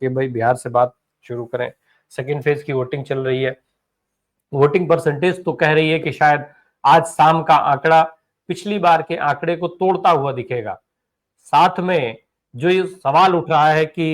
कि भाई बिहार से बात शुरू करें। सेकेंड फेज की वोटिंग चल रही है। वोटिंग परसेंटेज तो कह रही है कि शायद आज शाम का आंकड़ा पिछली बार के आंकड़े को तोड़ता हुआ दिखेगा। साथ में जो ये सवाल उठ रहा है कि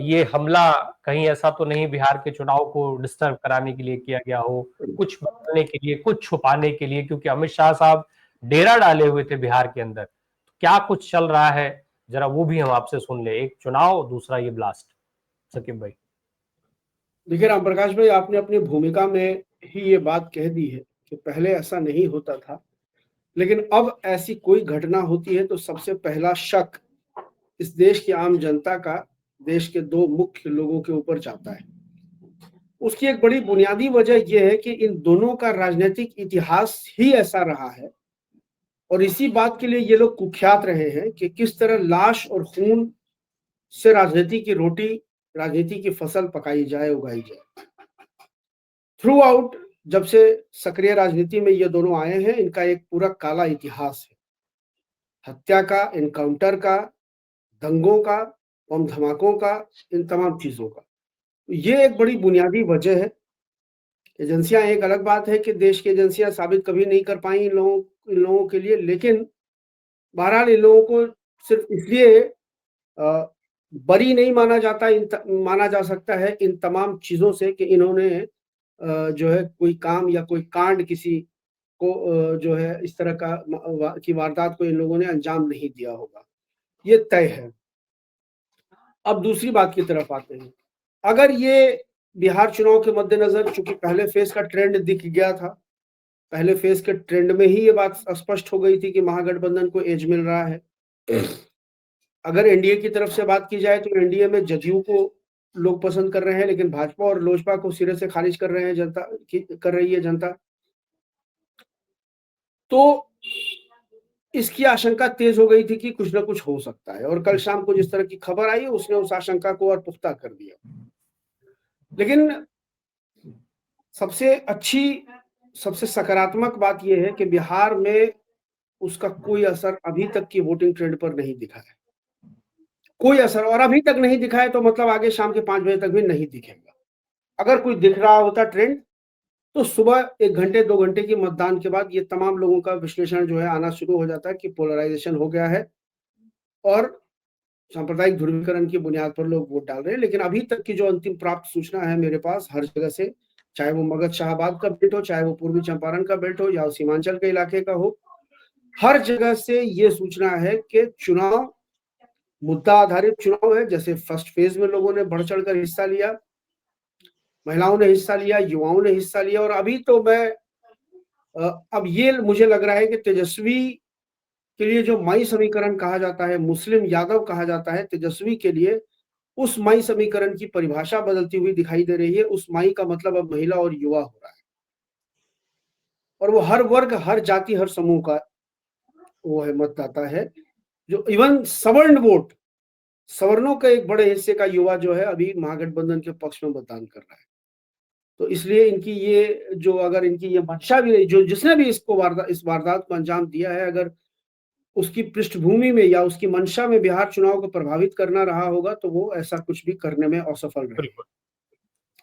ये हमला कहीं ऐसा तो नहीं बिहार के चुनाव को डिस्टर्ब कराने के लिए किया गया हो, कुछ बताने के लिए, कुछ छुपाने के लिए, क्योंकि अमित शाह साहब डेरा डाले हुए थे बिहार के अंदर। तो क्या कुछ चल रहा है, जरा वो भी हम आपसे सुन ले। एक चुनाव, दूसरा ये ब्लास्ट। सकीब भाई। देखिए राम प्रकाश भाई, आपने अपनी भूमिका में ही ये बात कह दी है कि पहले ऐसा नहीं होता था, लेकिन अब ऐसी कोई घटना होती है तो सबसे पहला शक इस देश की आम जनता का देश के दो मुख्य लोगों के ऊपर जाता है। उसकी एक बड़ी बुनियादी वजह यह है कि इन दोनों का राजनीतिक इतिहास ही ऐसा रहा है, और इसी बात के लिए ये लोग कुख्यात रहे हैं कि किस तरह लाश और खून से राजनीति की रोटी, राजनीति की फसल पकाई जाए, उगाई जाए। थ्रू आउट जब से सक्रिय राजनीति में ये दोनों आए हैं, इनका एक पूरा काला इतिहास है, हत्या का, इनकाउंटर का, दंगों का, बम धमाकों का, इन तमाम चीजों का। ये एक बड़ी बुनियादी वजह है। एजेंसियां एक अलग बात है कि देश की एजेंसियां साबित कभी नहीं कर पाई इन लोगों के लिए, लेकिन बहरहाल इन लोगों को सिर्फ इसलिए बरी नहीं माना जाता, माना जा सकता है इन तमाम चीजों से कि इन्होंने जो है कोई काम या कोई कांड किसी को जो है इस तरह का की वारदात को इन लोगों ने अंजाम नहीं दिया होगा, ये तय है। अब दूसरी बात की तरफ आते हैं। अगर ये बिहार चुनाव के मद्देनजर, चूंकि पहले फेज का ट्रेंड दिख गया था, पहले फेज के ट्रेंड में ही ये बात स्पष्ट हो गई थी कि महागठबंधन को एज मिल रहा है। अगर एनडीए की तरफ से बात की जाए तो एनडीए में जदयू को लोग पसंद कर रहे हैं, लेकिन भाजपा और लोजपा को सिरे से खारिज कर रहे हैं जनता, कर रही है जनता। तो इसकी आशंका तेज हो गई थी कि कुछ ना कुछ हो सकता है, और कल शाम को जिस तरह की खबर आई उसने उस आशंका को और पुख्ता कर दिया। लेकिन सबसे अच्छी, सबसे सकारात्मक बात यह है कि बिहार में उसका कोई असर अभी तक की वोटिंग ट्रेंड पर नहीं दिखा है, कोई असर। और अभी तक नहीं दिखा है तो मतलब आगे शाम के 5 बजे तक भी नहीं दिखेगा। अगर कोई दिख रहा होता ट्रेंड तो सुबह 1 घंटे 2 घंटे की मतदान के बाद ये तमाम लोगों का विश्लेषण जो है आना शुरू हो जाता है कि पोलराइजेशन हो गया है और सांप्रदायिक ध्रुवीकरण की बुनियाद पर लोग वोट डाल रहे हैं। लेकिन अभी तक की जो अंतिम प्राप्त सूचना है मेरे पास हर जगह से, चाहे वो मगध शाहबाद का बेल्ट हो, चाहे वो पूर्वी चंपारण का बेल्ट हो, या सीमांचल के इलाके का हो, हर जगह से ये सूचना है कि चुनाव मुद्दा आधारित चुनाव है। जैसे फर्स्ट फेज में लोगों ने बढ़ चढ़कर हिस्सा लिया, महिलाओं ने हिस्सा लिया, युवाओं ने हिस्सा लिया, और अभी तो मैं अब ये मुझे लग रहा है कि तेजस्वी के लिए जो मई समीकरण कहा जाता है, मुस्लिम यादव कहा जाता है, तेजस्वी के लिए उस मई समीकरण की परिभाषा बदलती हुई दिखाई दे रही है। उस मई का मतलब अब महिला और युवा हो रहा है, और वो हर वर्ग, हर जाति, हर समूह का वो है मतदाता है, जो इवन सवर्ण वोट, सवर्णों के एक बड़े हिस्से का युवा जो है अभी महागठबंधन के पक्ष में मतदान कर रहा है। तो इसलिए इनकी ये जो, अगर इनकी ये मंशा भी, जो जिसने भी इस वारदात को अंजाम दिया है, अगर उसकी पृष्ठभूमि में या उसकी मंशा में बिहार चुनाव को प्रभावित करना रहा होगा तो वो ऐसा कुछ भी करने में असफल रहे,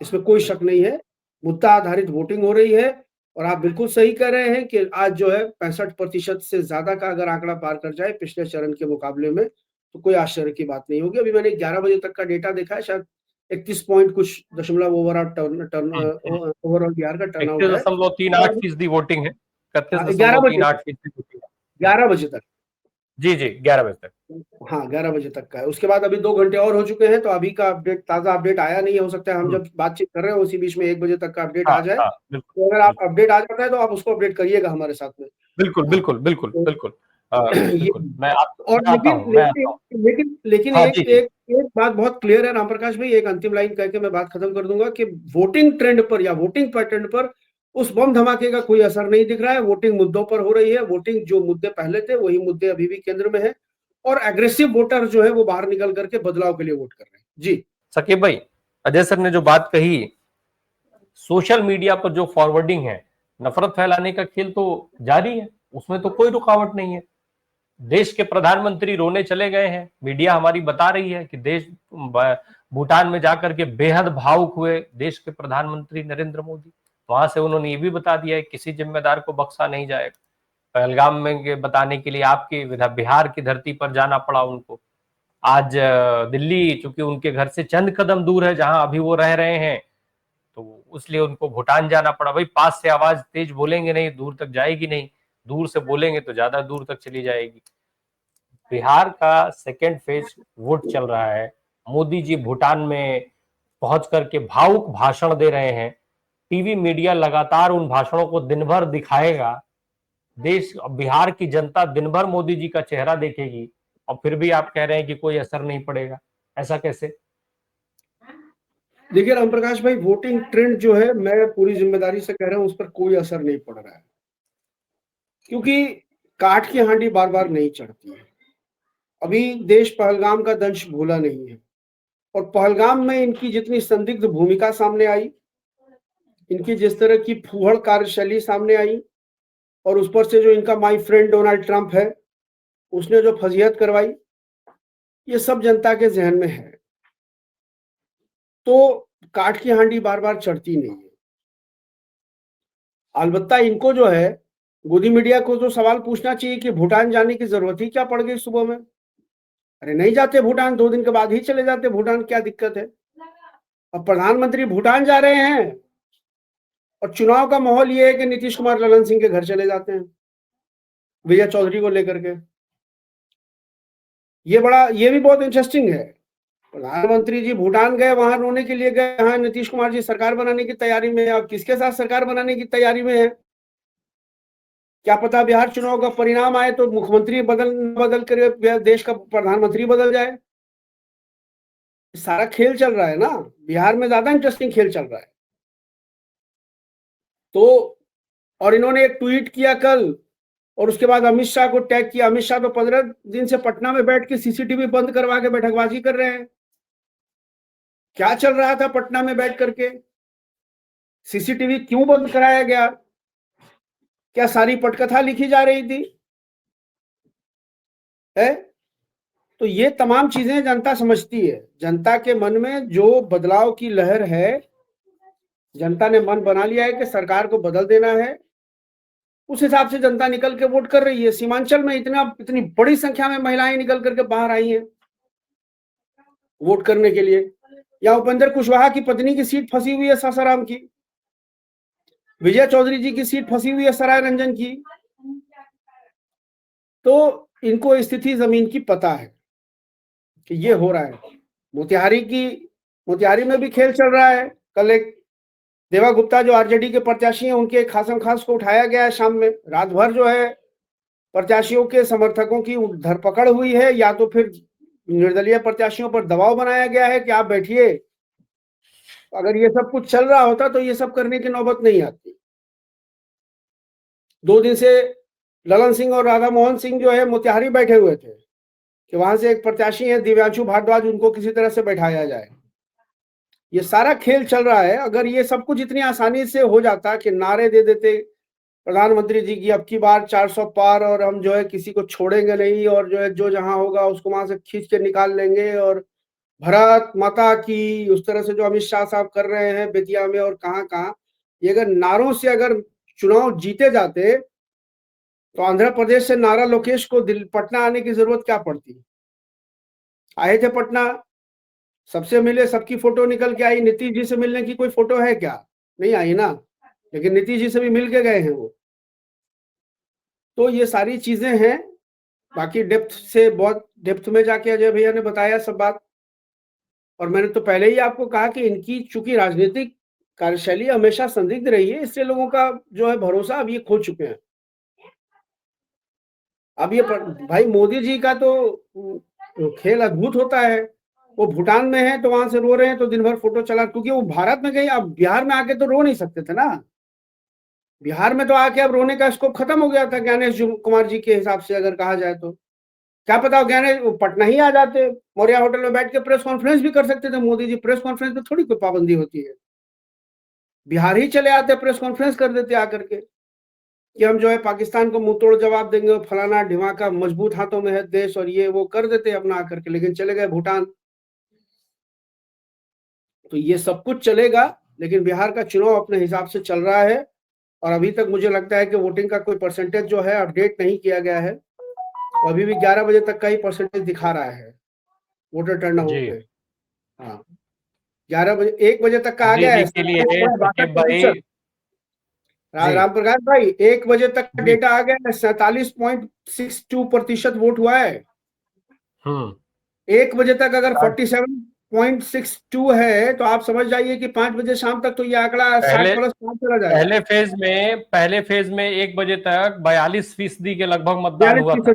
इसमें कोई शक नहीं है। मुद्दा आधारित वोटिंग हो रही है, और आप बिल्कुल सही कह रहे हैं कि आज जो है 65% से ज्यादा का अगर आंकड़ा पार कर जाए पिछले चरण के मुकाबले में तो कोई आश्चर्य की बात नहीं होगी। अभी मैंने 11 बजे तक का डेटा देखा है, शायद 31 पॉइंट कुछ दशमलव ओवरऑल बिहार का टर्नआउट है। 31.38% वोटिंग है। 31.38% 11 बजे तक। जी 11 बजे तक। हाँ 11 बजे तक का है। उसके बाद अभी 2 घंटे और हो चुके हैं, तो अभी का अपडेट, ताजा अपडेट आया नहीं है। हो सकता है हम जब बातचीत कर रहे हैं उसी बीच में 1 बजे तक का अपडेट आ जाए। तो अगर आप अपडेट आ जाता है तो आप उसको अपडेट करिएगा हमारे साथ में। बिल्कुल बिल्कुल बिल्कुल बिल्कुल मैं और लेकिन एक बात बहुत क्लियर है राम प्रकाश भाई, एक अंतिम लाइन कह के मैं बात खत्म कर दूंगा कि वोटिंग ट्रेंड पर या वोटिंग पैटर्न पर उस बम धमाके का कोई असर नहीं दिख रहा है। वोटिंग मुद्दों पर हो रही है। वोटिंग जो मुद्दे पहले थे वही मुद्दे अभी भी केंद्र में है, और एग्रेसिव वोटर जो है वो बाहर निकल करके बदलाव के लिए वोट कर रहे हैं। जी सकीब भाई, अजय सर ने जो बात कही, सोशल मीडिया पर जो फॉरवर्डिंग है, नफरत फैलाने का खेल तो जारी है, उसमें तो कोई रुकावट नहीं है। देश के प्रधानमंत्री रोने चले गए हैं, मीडिया हमारी बता रही है कि देश भूटान में जाकर के बेहद भावुक हुए देश के प्रधानमंत्री नरेंद्र मोदी। वहां से उन्होंने ये भी बता दिया है किसी जिम्मेदार को बख्शा नहीं जाएगा। पहलगाम में बताने के लिए आपकी बिहार की धरती पर जाना पड़ा उनको। आज दिल्ली चूंकि उनके घर से चंद कदम दूर है जहां अभी वो रह रहे हैं, तो इसलिए उनको भूटान जाना पड़ा। भाई पास से आवाज तेज बोलेंगे नहीं, दूर तक जाएगी नहीं, दूर से बोलेंगे तो ज्यादा दूर तक चली जाएगी। बिहार का सेकेंड फेज वोट चल रहा है। मोदी जी भूटान में पहुंच करके भावुक भाषण दे रहे हैं। टीवी मीडिया लगातार उन भाषणों को दिन भर दिखाएगा। देश बिहार की जनता दिन भर मोदी जी का चेहरा देखेगी, और फिर भी आप कह रहे हैं कि कोई असर नहीं पड़ेगा। ऐसा कैसे? देखिए राम प्रकाश भाई, वोटिंग ट्रेंड जो है, मैं पूरी जिम्मेदारी से कह रहा हूं, उस पर कोई असर नहीं पड़ रहा है, क्योंकि काठ की हांडी बार बार नहीं चढ़ती है। अभी देश पहलगाम का दंश भूला नहीं है, और पहलगाम में इनकी जितनी संदिग्ध भूमिका सामने आई, इनकी जिस तरह की फूहड़ कार्यशैली सामने आई, और उस पर से जो इनका माय फ्रेंड डोनाल्ड ट्रंप है, उसने जो फजीहत करवाई, ये सब जनता के जहन में है। तो काठ की हांडी बार बार चढ़ती नहीं है। अलबत्ता इनको जो है, गोदी मीडिया को तो सवाल पूछना चाहिए कि भूटान जाने की जरूरत ही क्या पड़ गई सुबह में। अरे नहीं जाते भूटान, 2 दिन के बाद ही चले जाते भूटान, क्या दिक्कत है। अब प्रधानमंत्री भूटान जा रहे हैं, और चुनाव का माहौल ये है कि नीतीश कुमार ललन सिंह के घर चले जाते हैं विजय चौधरी को लेकर के। ये भी बहुत इंटरेस्टिंग है। प्रधानमंत्री जी भूटान गए, वहां रोने के लिए गए, यहाँ नीतीश कुमार जी सरकार बनाने की तैयारी में है। अब किसके साथ सरकार बनाने की तैयारी में है? क्या पता बिहार चुनाव का परिणाम आए तो मुख्यमंत्री बदल कर देश का प्रधानमंत्री बदल जाए। सारा खेल चल रहा है ना, बिहार में ज्यादा इंटरेस्टिंग खेल चल रहा है। तो और इन्होंने एक ट्वीट किया कल, और उसके बाद अमित शाह को टैग किया। अमित शाह तो 15 दिन से पटना में बैठ के सीसीटीवी बंद करवा के बैठकबाजी कर रहे हैं। क्या चल रहा था पटना में बैठ करके? सीसीटीवी क्यों बंद कराया गया? क्या सारी पटकथा लिखी जा रही थी है? तो ये तमाम चीजें जनता समझती है। जनता के मन में जो बदलाव की लहर है, जनता ने मन बना लिया है कि सरकार को बदल देना है। उस हिसाब से जनता निकल के वोट कर रही है। सीमांचल में इतनी बड़ी संख्या में महिलाएं निकल करके बाहर आई हैं वोट करने के लिए। या उपेंद्र कुशवाहा की पत्नी की सीट फंसी हुई है सासाराम की, विजय चौधरी जी की सीट फंसी हुई है सराय रंजन की। तो इनको स्थिति जमीन की पता है कि ये हो रहा है। मोतिहारी में भी खेल चल रहा है। कल एक देवा गुप्ता जो आरजेडी के प्रत्याशी हैं, उनके खासम खास को उठाया गया है शाम में। रात भर जो है प्रत्याशियों के समर्थकों की धरपकड़ हुई है, या तो फिर निर्दलीय प्रत्याशियों पर दबाव बनाया गया है कि आप बैठिए। अगर ये सब कुछ चल रहा होता तो ये सब करने की नौबत नहीं आती। 2 दिन से ललन सिंह और राधा मोहन सिंह जो है मोतिहारी बैठे हुए थे कि वहां से एक प्रत्याशी है दिव्यांशु भारद्वाज, उनको किसी तरह से बैठाया जाए। ये सारा खेल चल रहा है। अगर ये सब कुछ इतनी आसानी से हो जाता कि नारे दे देते प्रधानमंत्री जी की अब की बार 400 पार, और हम जो है किसी को छोड़ेंगे नहीं, और जो है जो जहां होगा उसको वहां से खींच के निकाल लेंगे, और भारत माता की, उस तरह से जो अमित शाह साहब कर रहे हैं बेतिया में और कहां कहां, ये अगर नारों से अगर चुनाव जीते जाते तो आंध्र प्रदेश से नारा लोकेश को पटना आने की जरूरत क्या पड़ती? आए थे पटना, सबसे मिले, सबकी फोटो निकल के आई। नीतीश जी से मिलने की कोई फोटो है क्या? नहीं आई ना, लेकिन नीतीश जी से भी मिल के गए हैं वो। तो ये सारी चीजें हैं। बाकी बहुत डेप्थ में जाके अजय भैया ने बताया सब बात। और मैंने तो पहले ही आपको कहा कि इनकी चूंकि राजनीतिक कार्यशैली हमेशा संदिग्ध रही है, इसलिए लोगों का जो है भरोसा अब ये खो चुके हैं। अब ये भाई मोदी जी का तो खेल अद्भुत होता है। वो भूटान में है तो वहां से रो रहे हैं, तो दिन भर फोटो चला, क्योंकि वो भारत में गई। अब बिहार में आके तो रो नहीं सकते थे ना। बिहार में तो आके अब रोने का स्कोप खत्म हो गया था ज्ञानेश कुमार जी के हिसाब से अगर कहा जाए तो। क्या पता ज्ञानेश पटना ही आ जाते, मौर्या होटल में बैठ के प्रेस कॉन्फ्रेंस भी कर सकते थे मोदी जी। प्रेस कॉन्फ्रेंस में थोड़ी कोई पाबंदी होती है। बिहार ही चले आते, प्रेस कॉन्फ्रेंस कर देते आकर के कि हम जो है पाकिस्तान को मुंह तोड़ जवाब देंगे, फलाना ढिमाका, मजबूत हाथों में है देश, और ये वो कर देते अपना आकर के। लेकिन चले गए भूटान। तो ये सब कुछ चलेगा, लेकिन बिहार का चुनाव अपने हिसाब से चल रहा है और अभी तक मुझे लगता है कि वोटिंग का कोई परसेंटेज जो है अपडेट नहीं किया गया है। तो अभी भी 11 बजे तक का ही परसेंटेज दिखा रहा है वोटर टर्न आउट जी पे। हाँ, 11 बजे, 1 बजे तक का आ मोदी गया जी है के लिए शकीब भाई। 62%। जी राम प्रकाश भाई, 1 बजे तक का जी। डेटा आ गया है, 47.62% वोट हुआ है। हम्म। 1 बजे तक अगर 47.62 है तो आप समझ जाइए कि 5 बजे शाम तक तो ये आंकड़ा पहले 60+5 चला जाएगा। पहले फेज में 1 बजे तक 42% के लगभग मतदान हुआ था।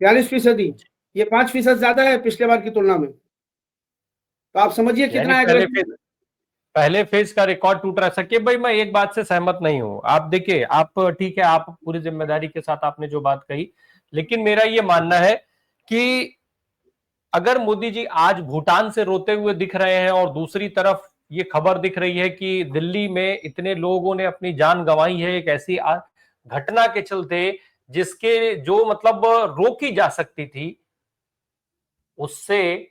42%, 42%। ये 5% ज्यादा है पिछले बार की तुलना में। तो आप समझिए यानी कितना एग्रेसिव। पहले फेज का रिकॉर्ड टूट रहा है। सकीब भाई, मैं एक बात से सहमत नहीं हूं। आप देखिए, आप ठीक है, आप पूरी जिम्मेदारी के साथ आपने जो बात कही, लेकिन मेरा ये मानना है कि अगर मोदी जी आज भूटान से रोते हुए दिख रहे हैं और दूसरी तरफ ये खबर दिख रही है कि दिल्ली में इतने लोगों ने अपनी जान गंवाई है एक ऐसी घटना के चलते जिसके जो मतलब रोकी जा सकती थी, उससे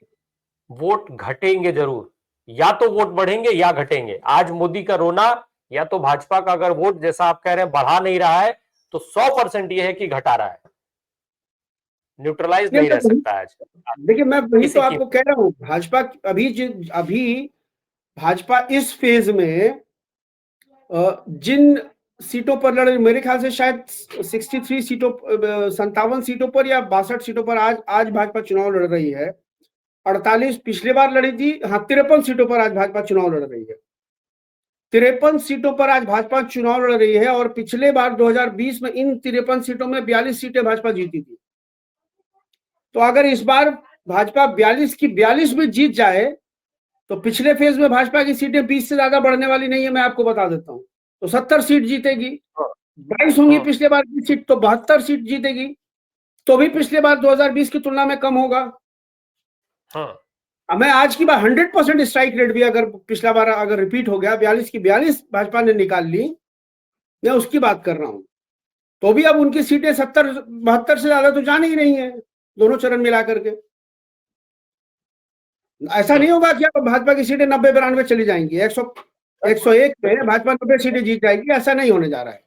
वोट घटेंगे जरूर। या तो वोट बढ़ेंगे या घटेंगे। आज मोदी का रोना, या तो भाजपा का अगर वोट जैसा आप कह रहे हैं बढ़ा नहीं रहा है, तो 100% यह है कि घटा रहा है, न्यूट्रलाइज नहीं, नहीं रह सकता है आज देखिए मैं वही तो किसी की। आपको कह रहा हूँ, भाजपा अभी भाजपा इस फेज में जिन सीटों पर लड़ रही, मेरे ख्याल से शायद 63 सीटों, 57 सीटों पर या 62 सीटों पर आज भाजपा चुनाव लड़ रही है। 48 पिछली बार लड़ी थी। हाँ, 53 सीटों पर आज भाजपा चुनाव लड़ रही है। 53 सीटों पर आज भाजपा चुनाव लड़ रही है और पिछले बार 2020 में इन 53 सीटों में 42 सीटें भाजपा जीती थी। तो अगर इस बार भाजपा 42 की 42 में जीत जाए तो पिछले फेज में भाजपा की सीटें 20 से ज्यादा बढ़ने वाली नहीं है, मैं आपको बता देता हूं। तो 70 सीट जीतेगी। 22 होंगी पिछले बार की सीट, तो 72 सीट जीतेगी। तो भी पिछले बार 2020 की तुलना में कम होगा। मैं आज की बार 100% स्ट्राइक रेट भी अगर पिछला बार अगर रिपीट हो गया, 42 की 42 भाजपा ने निकाल ली, मैं उसकी बात कर रहा हूं। तो भी अब उनकी सीटें 70-72 से ज्यादा तो जाने ही नहीं है, दोनों चरण मिला करके। ऐसा नहीं होगा कि अब भाजपा की सीटें 90-92 चली जाएंगी। 101 में भाजपा 90 सीटें जीत जाएगी, ऐसा नहीं होने जा रहा है।